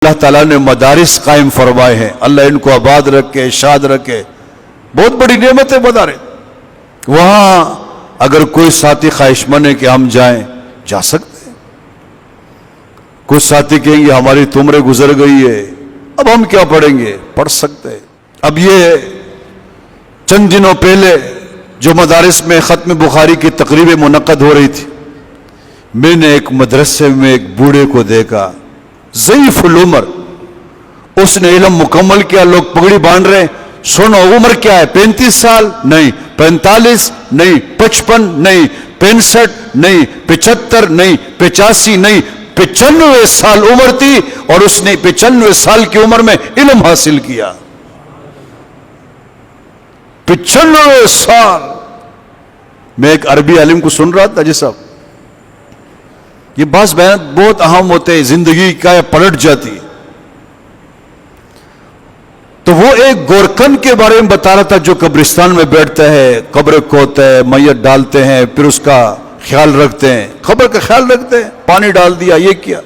اللہ تعالیٰ نے مدارس قائم فرمائے ہیں، اللہ ان کو آباد رکھے، شاد رکھے، بہت بڑی نعمت ہے مدارس۔ وہاں اگر کوئی ساتھی خواہش مند ہے کہ ہم جائیں، جا سکتے ہیں۔ کچھ ساتھی کہیں گے ہماری تو عمر گزر گئی ہے، اب ہم کیا پڑھیں گے، پڑھ سکتے ہیں۔ اب یہ چند دنوں پہلے جو مدارس میں ختم بخاری کی تقریبیں منعقد ہو رہی تھی، میں نے ایک مدرسے میں ایک بوڑھے کو دیکھا، ضعیف العمر، اس نے علم مکمل کیا، لوگ پگڑی باندھ رہے ہیں، سنو عمر کیا ہے، 35 سال نہیں، 45 نہیں، 55 نہیں، 65 نہیں، 75 نہیں، 85 نہیں، 95 سال عمر تھی، اور اس نے 95 سال کی عمر میں علم حاصل کیا۔ 95 سال۔ میں ایک عربی عالم کو سن رہا تھا، جی صاحب یہ بعض بیانات بہت اہم ہوتے ہیں، زندگی کا پلٹ جاتی ہے۔ تو وہ ایک گورکن کے بارے میں بتا رہا تھا جو قبرستان میں بیٹھتا ہے، قبر کھودتا ہے، میت ڈالتے ہیں، پھر اس کا خیال رکھتے ہیں، قبر کا خیال رکھتے ہیں، پانی ڈال دیا، یہ کیا۔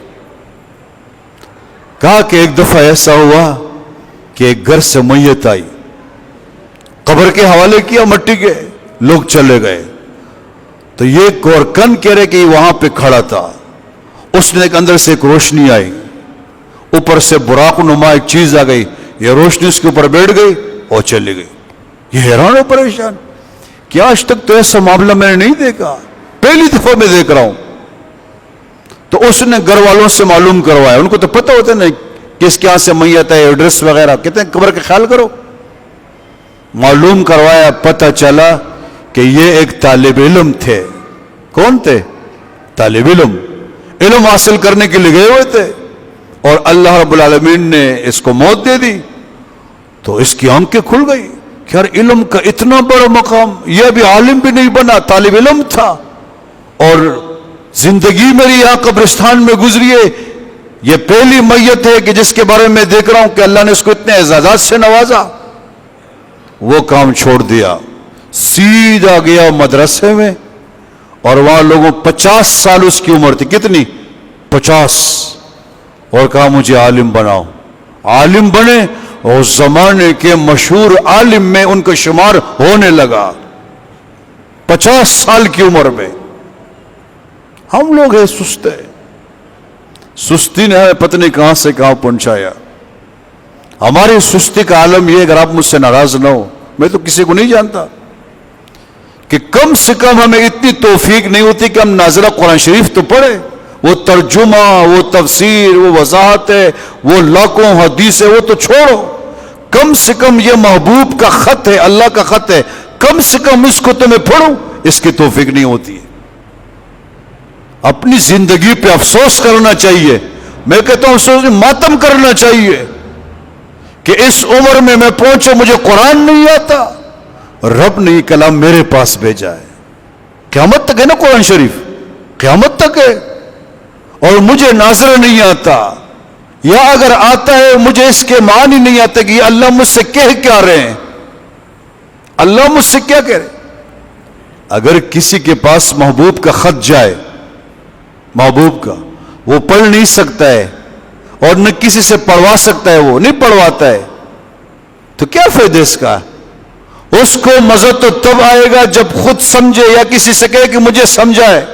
کہا کہ ایک دفعہ ایسا ہوا کہ ایک گھر سے میت آئی، قبر کے حوالے کیا مٹی کے، لوگ چلے گئے۔ تو یہ گورکن کہہ رہے کہ وہاں پہ کھڑا تھا، اس نے ایک اندر سے ایک روشنی آئی، اوپر سے براق نما ایک چیز آ گئی، یہ روشنی اس کے اوپر بیٹھ گئی اور چلی گئی۔ یہ حیران ہو پریشان کہ آج تک تو ایسا معاملہ میں نے نہیں دیکھا، پہلی دفعہ میں دیکھ رہا ہوں۔ تو اس نے گھر والوں سے معلوم کروایا، ان کو تو پتہ ہوتا ہے نا کس کے یہاں سے میت ہے، ایڈریس وغیرہ، کہتے ہیں قبر کا خیال کرو۔ معلوم کروایا، پتہ چلا کہ یہ ایک طالب علم تھے۔ کون تھے؟ طالب علم، علم حاصل کرنے کے لیے گئے ہوئے تھے، اور اللہ رب العالمین نے اس کو موت دے دی۔ تو اس کی آنکھیں کھل گئی کہ یار علم کا اتنا بڑا مقام، یہ ابھی عالم بھی نہیں بنا، طالب علم تھا، اور زندگی میری یہاں قبرستان میں گزری ہے، یہ پہلی میت ہے کہ جس کے بارے میں دیکھ رہا ہوں کہ اللہ نے اس کو اتنے اعزازات سے نوازا۔ وہ کام چھوڑ دیا، سیدھا گیا مدرسے میں، اور وہاں لوگوں 50 سال اس کی عمر تھی، کتنی؟ 50، اور کہا مجھے عالم بناؤ۔ عالم بنے، اور زمانے کے مشہور عالم میں ان کا شمار ہونے لگا 50 سال کی عمر میں۔ ہم لوگ ہیں سست ہے، سستی نے ہمیں پتہ نہیں کہاں سے کہاں پہنچایا۔ ہماری سستی کا عالم یہ، اگر آپ مجھ سے ناراض نہ ہو، میں تو کسی کو نہیں جانتا، کہ کم سے کم ہمیں اتنی توفیق نہیں ہوتی کہ ہم ناظرہ قرآن شریف تو پڑھیں، وہ ترجمہ، وہ تفسیر، وہ وضاحت ہے، وہ لاکھوں حدیث ہے، وہ تو چھوڑو، کم سے کم یہ محبوب کا خط ہے، اللہ کا خط ہے، کم سے کم اس کو تو میں پڑھوں، اس کی توفیق نہیں ہوتی ہے۔ اپنی زندگی پہ افسوس کرنا چاہیے، میں کہتا ہوں افسوس ماتم کرنا چاہیے کہ اس عمر میں میں پہنچا، مجھے قرآن نہیں آتا، رب نے یہ کلام میرے پاس بھیجا ہے، قیامت تک ہے نا قرآن شریف، قیامت تک ہے، اور مجھے ناظر نہیں آتا، یا اگر آتا ہے مجھے اس کے معنی نہیں آتا کہ اللہ مجھ سے کہہ کیا رہے ہیں، اللہ مجھ سے کیا کہہ رہے ہیں۔ اگر کسی کے پاس محبوب کا خط جائے، محبوب کا، وہ پڑھ نہیں سکتا ہے، اور نہ کسی سے پڑھوا سکتا ہے، وہ نہیں پڑھواتا ہے، تو کیا فائدہ اس کا؟ اس کو مزہ تو تب آئے گا جب خود سمجھے، یا کسی سے کہے کہ مجھے سمجھائے۔